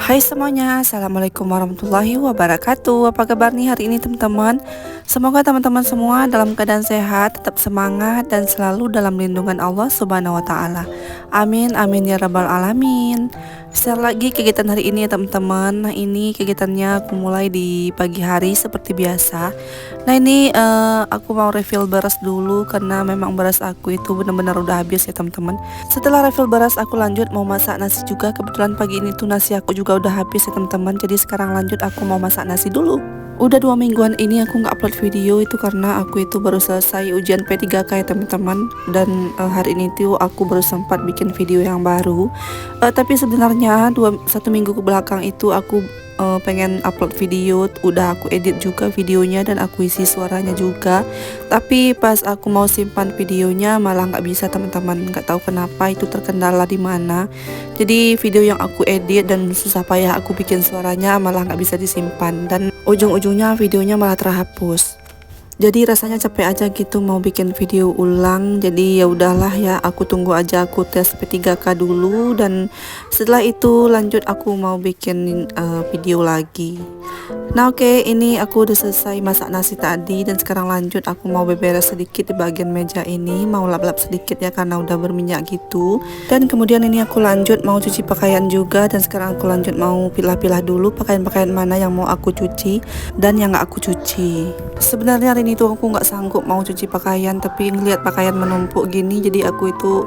Hai semuanya, Assalamualaikum warahmatullahi wabarakatuh. Apa kabar nih hari ini teman-teman? Semoga teman-teman semua dalam keadaan sehat, tetap semangat dan selalu dalam lindungan Allah Subhanahu wa taala. Amin amin ya rabbal alamin. Share lagi kegiatan hari ini ya teman-teman. Nah, ini kegiatannya aku mulai di pagi hari seperti biasa. Nah, ini aku mau refill beras dulu karena memang beras aku itu benar-benar udah habis ya teman-teman. Setelah refill beras aku lanjut mau masak nasi juga. Kebetulan pagi ini tuh nasi aku juga udah habis ya teman-teman. Jadi sekarang lanjut aku mau masak nasi dulu. Udah 2 mingguan ini aku nggak upload video itu karena aku itu baru selesai ujian P3K ya teman-teman. Dan hari ini tuh aku baru sempat bikin video yang baru. Tapi sebenarnya 1 minggu ke belakang itu aku pengen upload video, udah aku edit juga videonya dan aku isi suaranya juga. Tapi pas aku mau simpan videonya malah nggak bisa teman-teman, nggak tahu kenapa itu terkendala di mana. Jadi video yang aku edit dan susah payah aku bikin suaranya malah nggak bisa disimpan dan ujung-ujungnya videonya malah terhapus. Jadi rasanya capek aja gitu mau bikin video ulang. Jadi ya udahlah ya, aku tunggu aja aku tes P3K dulu dan setelah itu lanjut aku mau bikin video lagi. Nah oke, ini aku udah selesai masak nasi tadi dan sekarang lanjut aku mau beberes sedikit di bagian meja ini, mau lap-lap sedikit ya karena udah berminyak gitu. Dan kemudian ini aku lanjut mau cuci pakaian juga dan sekarang aku lanjut mau pilah-pilah dulu pakaian-pakaian mana yang mau aku cuci dan yang gak aku cuci. Sebenarnya hari ini tuh aku nggak sanggup mau cuci pakaian, tapi ngeliat pakaian menumpuk gini jadi aku itu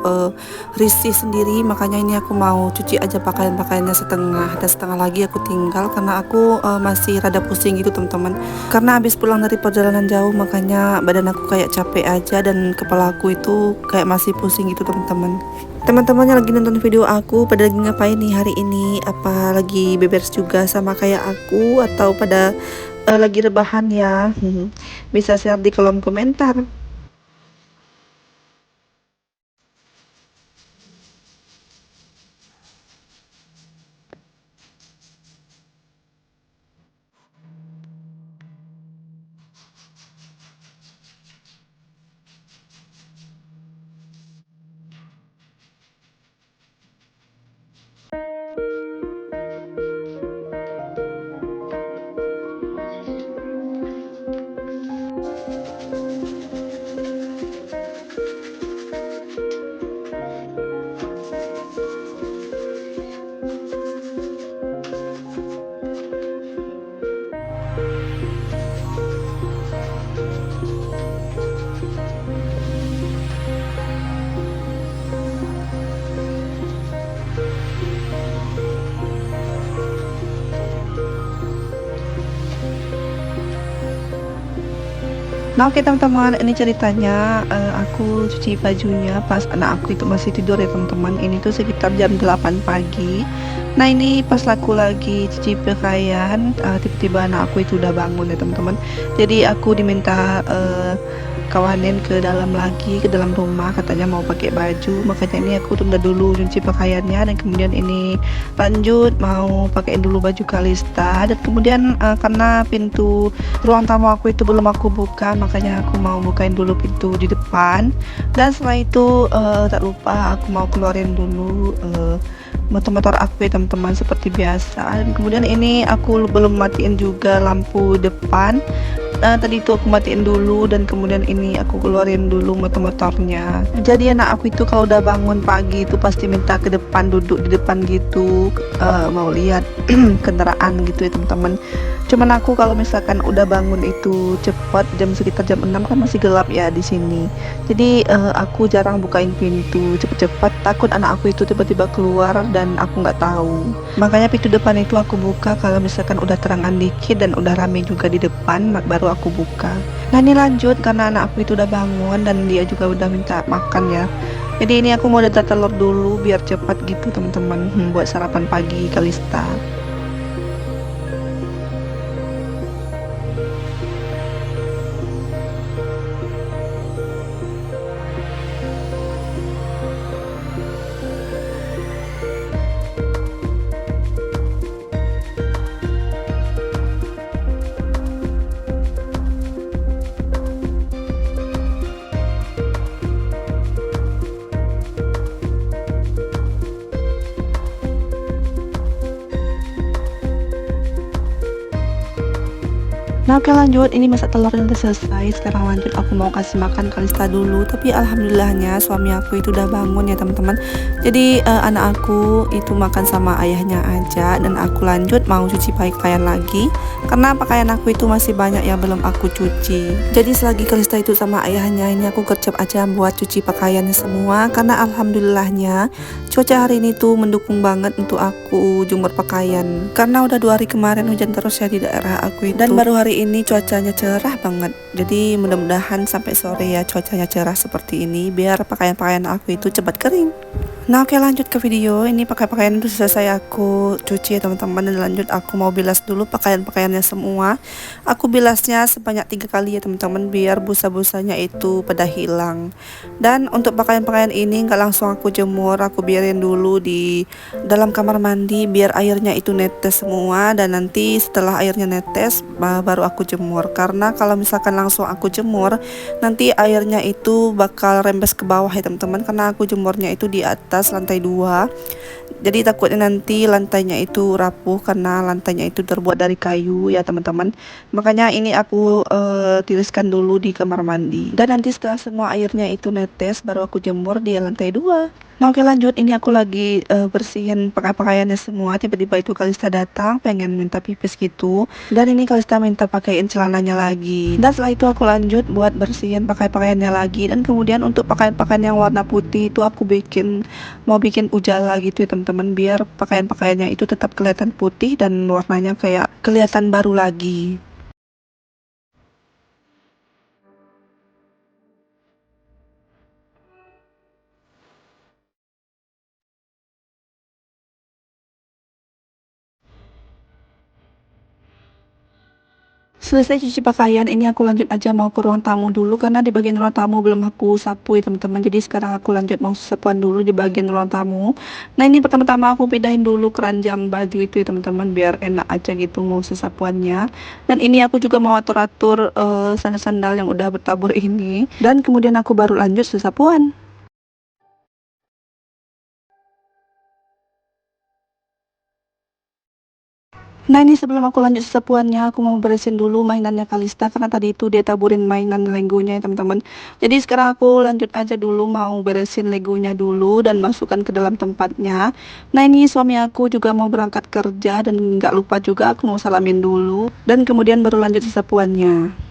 risih sendiri, makanya ini aku mau cuci aja pakaian-pakaiannya setengah dan setengah lagi aku tinggal karena aku masih rada pusing gitu teman-teman, karena habis pulang dari perjalanan jauh makanya badan aku kayak capek aja dan kepala aku itu kayak masih pusing gitu teman-teman. Teman-teman yang lagi nonton video aku pada lagi ngapain nih hari ini? Apa lagi beberes juga sama kayak aku atau pada lagi rebahan ya? Bisa share di kolom komentar. Nah oke teman-teman, ini ceritanya aku cuci bajunya pas anak aku itu masih tidur ya teman-teman. Ini tuh sekitar jam 8 pagi. Nah ini pas aku lagi cuci pakaian, tiba-tiba anak aku itu udah bangun ya teman-teman. Jadi aku diminta kawanin ke dalam lagi, ke dalam rumah, katanya mau pakai baju, makanya ini aku tunda dulu cuci pakaiannya dan kemudian ini lanjut mau pakai dulu baju Kalista dan kemudian karena pintu ruang tamu aku itu belum aku buka, makanya aku mau bukain dulu pintu di depan dan setelah itu tak lupa aku mau keluarin dulu motor-motor aku ya teman-teman seperti biasa. Dan kemudian ini aku belum matiin juga lampu depan. Tadi itu aku matiin dulu dan kemudian ini aku keluarin dulu motor-motornya. Jadi anak aku itu kalau udah bangun pagi itu pasti minta ke depan, duduk di depan gitu, mau lihat kendaraan gitu ya teman-teman. Cuman aku kalau misalkan udah bangun itu cepat sekitar jam 6 kan masih gelap ya di sini. Jadi aku jarang bukain pintu cepet-cepet, takut anak aku itu tiba-tiba keluar dan aku nggak tahu. Makanya pintu depan itu aku buka kalau misalkan udah terangan dikit dan udah rame juga di depan baru aku buka. Nah ini lanjut karena anak aku itu udah bangun dan dia juga udah minta makan ya. Jadi ini aku mau dadar telur dulu biar cepat gitu teman-teman, buat sarapan pagi Kalista. Nah oke lanjut, ini masak telurnya udah selesai. Sekarang lanjut aku mau kasih makan Kalista dulu. Tapi alhamdulillahnya suami aku itu udah bangun ya teman-teman. Jadi anak aku itu makan sama ayahnya aja. Dan aku lanjut mau cuci pakaian lagi. Karena pakaian aku itu masih banyak yang belum aku cuci. Jadi selagi Kalista itu sama ayahnya, ini aku gercep aja buat cuci pakaiannya semua. Karena alhamdulillahnya cuaca hari ini tuh mendukung banget untuk aku jemur pakaian. Karena udah 2 hari kemarin hujan terus ya di daerah aku itu. Dan baru hari ini cuacanya cerah banget, jadi mudah-mudahan sampai sore ya cuacanya cerah seperti ini biar pakaian-pakaian aku itu cepat kering. Nah oke lanjut ke video. Ini pakaian itu selesai aku cuci ya teman-teman, dan lanjut aku mau bilas dulu pakaian-pakaiannya semua. Aku bilasnya sebanyak 3 kali ya teman-teman biar busa-busanya itu pada hilang. Dan untuk pakaian-pakaian ini nggak langsung aku jemur, aku biarin dulu di dalam kamar mandi biar airnya itu netes semua, dan nanti setelah airnya netes baru aku jemur. Karena kalau misalkan langsung aku jemur nanti airnya itu bakal rembes ke bawah ya teman-teman, karena aku jemurnya itu di atas lantai 2. Jadi takutnya nanti lantainya itu rapuh karena lantainya itu terbuat dari kayu ya teman-teman. Makanya ini aku tiriskan dulu di kamar mandi. Dan nanti setelah semua airnya itu netes baru aku jemur di lantai 2. Nah oke lanjut, ini aku lagi bersihin pakaiannya semua. Tiba-tiba itu Kalista datang pengen minta pipis gitu. Dan ini Kalista minta pakaiin celananya lagi. Dan setelah itu aku lanjut buat bersihin pakaiannya lagi. Dan kemudian untuk pakaian-pakaian yang warna putih itu aku mau bikin ujala gitu ya teman-teman, biar pakaian-pakaiannya itu tetap kelihatan putih dan warnanya kayak kelihatan baru lagi. Selesai cuci pakaian, ini aku lanjut aja mau ke ruang tamu dulu karena di bagian ruang tamu belum aku sapu ya teman-teman. Jadi sekarang aku lanjut mau sapuan dulu di bagian ruang tamu. Nah ini pertama-tama aku pindahin dulu keranjang baju itu ya teman-teman biar enak aja gitu mau sesapuannya. Dan ini aku juga mau atur-atur sandal-sandal yang udah bertabur ini. Dan kemudian aku baru lanjut sesapuan. Nah ini sebelum aku lanjut sesapuannya, aku mau beresin dulu mainannya Kalista karena tadi itu dia taburin mainan legonya ya teman-teman. Jadi sekarang aku lanjut aja dulu mau beresin legonya dulu dan masukkan ke dalam tempatnya. Nah ini suami aku juga mau berangkat kerja dan nggak lupa juga aku mau salamin dulu dan kemudian baru lanjut sesapuannya.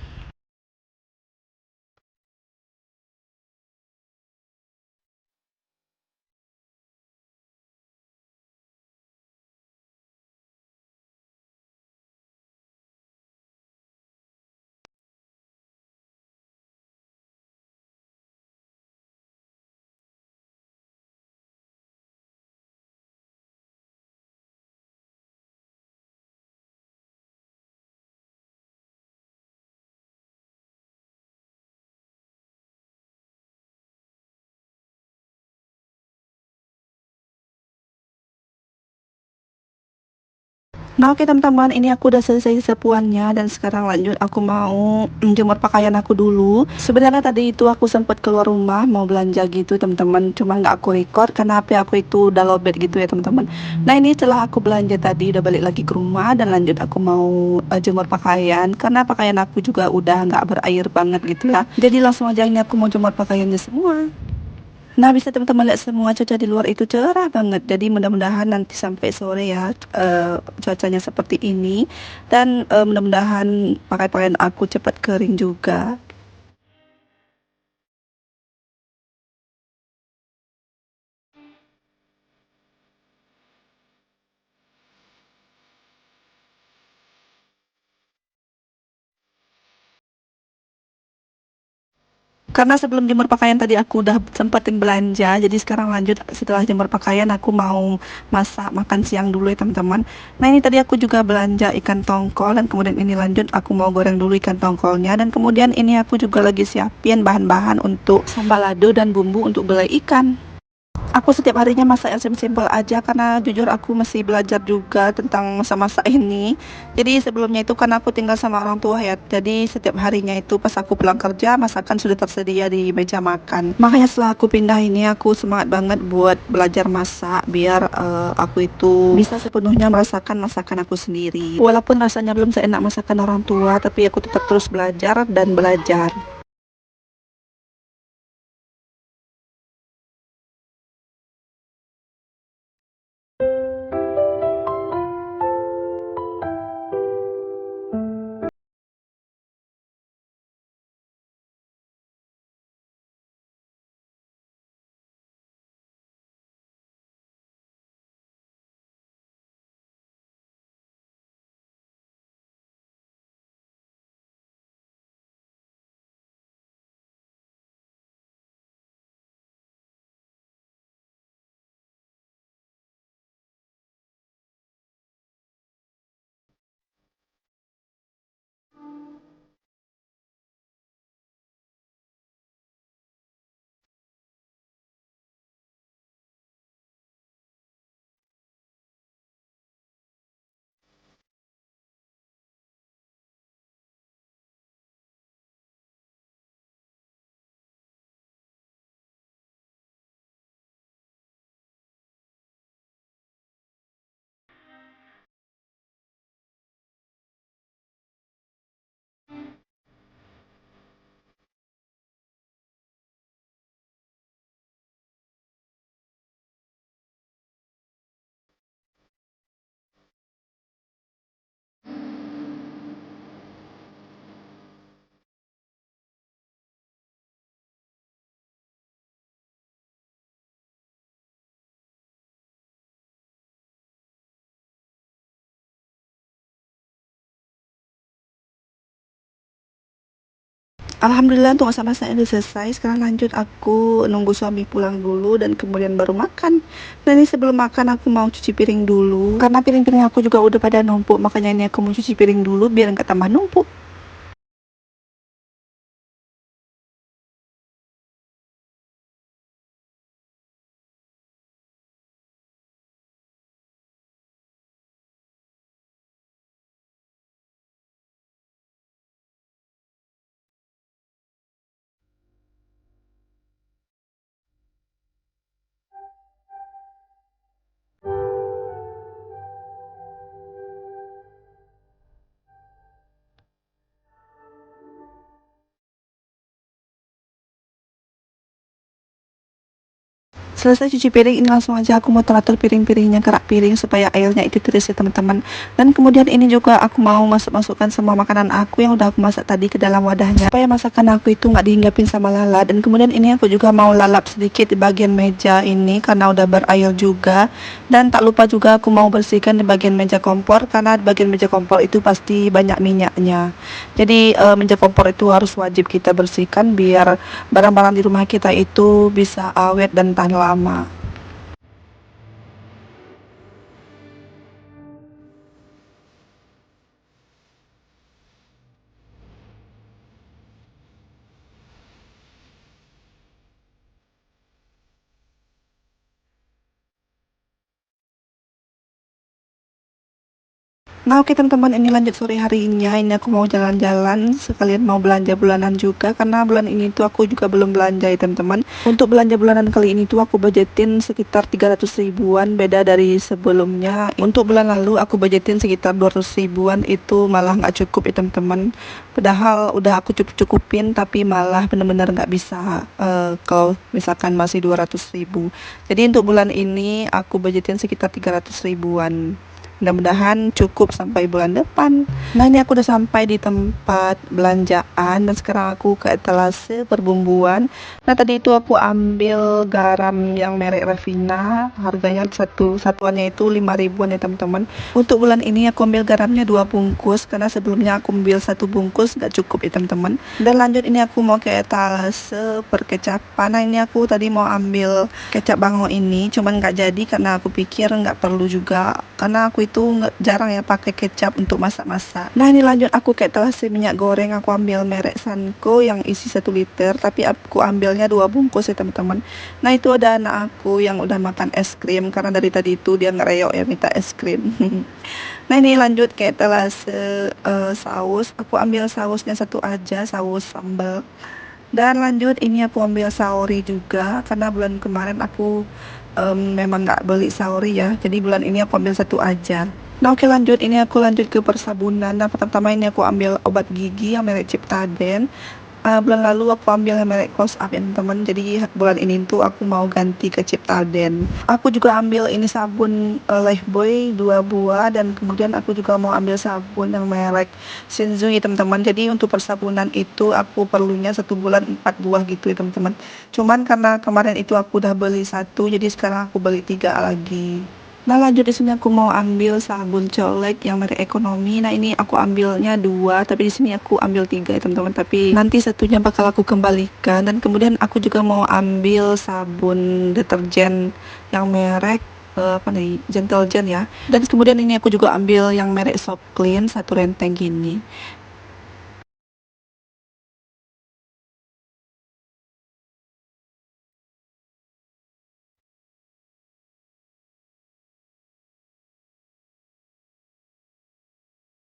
Nah oke teman-teman, ini aku udah selesai sepuannya dan sekarang lanjut aku mau menjemur pakaian aku dulu. Sebenarnya tadi itu aku sempat keluar rumah mau belanja gitu teman-teman, cuma nggak aku record karena HP aku itu udah lowbat gitu ya teman-teman. Nah ini setelah aku belanja tadi udah balik lagi ke rumah dan lanjut aku mau jemur pakaian karena pakaian aku juga udah nggak berair banget gitu ya. Jadi langsung aja ini aku mau jemur pakaiannya semua. Nah, bisa teman-teman lihat semua cuaca di luar itu cerah banget. Jadi mudah-mudahan nanti sampai sore ya cuacanya seperti ini dan mudah-mudahan pakaian aku cepat kering juga. Karena sebelum jemur pakaian tadi aku udah sempetin belanja, jadi sekarang lanjut setelah jemur pakaian aku mau masak makan siang dulu ya teman-teman. Nah ini tadi aku juga belanja ikan tongkol dan kemudian ini lanjut aku mau goreng dulu ikan tongkolnya dan kemudian ini aku juga lagi siapin bahan-bahan untuk sambal lado dan bumbu untuk gulai ikan. Aku setiap harinya masak yang simpel-simpel aja karena jujur aku masih belajar juga tentang masak-masak ini. Jadi sebelumnya itu kan aku tinggal sama orang tua ya. Jadi setiap harinya itu pas aku pulang kerja masakan sudah tersedia di meja makan. Makanya setelah aku pindah ini aku semangat banget buat belajar masak biar aku itu bisa sepenuhnya merasakan masakan aku sendiri. Walaupun rasanya belum seenak masakan orang tua, tapi aku tetap terus belajar dan belajar. Alhamdulillah untuk masak-masaknya udah selesai. Sekarang lanjut aku nunggu suami pulang dulu dan kemudian baru makan. Dan ini sebelum makan aku mau cuci piring dulu. Karena piring-piring aku juga udah pada numpuk, makanya ini aku mau cuci piring dulu biar nggak tambah numpuk. Selesai cuci piring, ini langsung aja aku mau teratur piring-piringnya, kerak piring supaya airnya itu tiris ya teman-teman. Dan kemudian ini juga aku mau masukkan semua makanan aku yang udah aku masak tadi ke dalam wadahnya supaya masakan aku itu nggak dihinggapin sama lalat. Dan kemudian ini aku juga mau lalap sedikit di bagian meja ini karena udah berair juga. Dan tak lupa juga aku mau bersihkan di bagian meja kompor karena di bagian meja kompor itu pasti banyak minyaknya. Jadi meja kompor itu harus wajib kita bersihkan biar barang-barang di rumah kita itu bisa awet dan tahan lama. Nah oke teman-teman, ini lanjut sore harinya. Ini aku mau jalan-jalan sekalian mau belanja bulanan juga karena bulan ini tuh aku juga belum belanja ya teman-teman. Untuk belanja bulanan kali ini tuh aku budgetin sekitar 300 ribuan, beda dari sebelumnya. Untuk bulan lalu aku budgetin sekitar 200 ribuan, itu malah nggak cukup ya teman-teman. Padahal udah aku cukup-cukupin tapi malah bener-bener nggak bisa kalau misalkan masih 200 ribu. Jadi untuk bulan ini aku budgetin sekitar 300 ribuan. Mudah-mudahan cukup sampai bulan depan. Nah ini aku udah sampai di tempat belanjaan dan sekarang aku ke etalase perbumbuan. Nah tadi itu aku ambil garam yang merek Revina, harganya satuannya itu 5 ribuan ya teman-teman. Untuk bulan ini aku ambil garamnya 2 bungkus karena sebelumnya aku ambil 1 bungkus nggak cukup ya teman-teman. Dan lanjut ini aku mau ke etalase perkecapan. Nah ini aku tadi mau ambil kecap bango ini, cuman nggak jadi karena aku pikir nggak perlu juga karena aku itu jarang ya pakai kecap untuk masak-masak. Nah ini lanjut, aku kayak telasi minyak goreng, aku ambil merek Sanko yang isi 1 liter, tapi aku ambilnya 2 bungkus ya teman-teman. Nah itu ada anak aku yang udah makan es krim, karena dari tadi itu dia ngereok ya minta es krim. Nah ini lanjut kayak telasi saus, aku ambil sausnya satu aja, saus sambal. Dan lanjut ini aku ambil saori juga, karena bulan kemarin aku memang nggak beli saori ya, jadi bulan ini aku ambil satu aja. Nah oke lanjut, ini aku lanjut ke persabunan. Nah pertama ini aku ambil obat gigi yang merek Ciptaden. Bulan lalu aku ambil yang merek Close Up ya teman, jadi bulan ini tuh aku mau ganti ke Ciptaden. Aku juga ambil ini sabun Lifebuoy 2 buah, dan kemudian aku juga mau ambil sabun yang merek Shinzo ya teman-teman. Jadi untuk persabunan itu aku perlunya 1 bulan 4 buah gitu ya teman-teman. Cuman karena kemarin itu aku udah beli satu, jadi sekarang aku beli 3 lagi. Nah lanjut, di sini aku mau ambil sabun colek yang merek ekonomi. Nah ini aku ambilnya 2, tapi di sini aku ambil 3 ya teman-teman. Tapi nanti satunya bakal aku kembalikan. Dan kemudian aku juga mau ambil sabun deterjen yang merek apa nih, Gentle Gen ya. Dan kemudian ini aku juga ambil yang merek Soft Clean 1 renteng gini.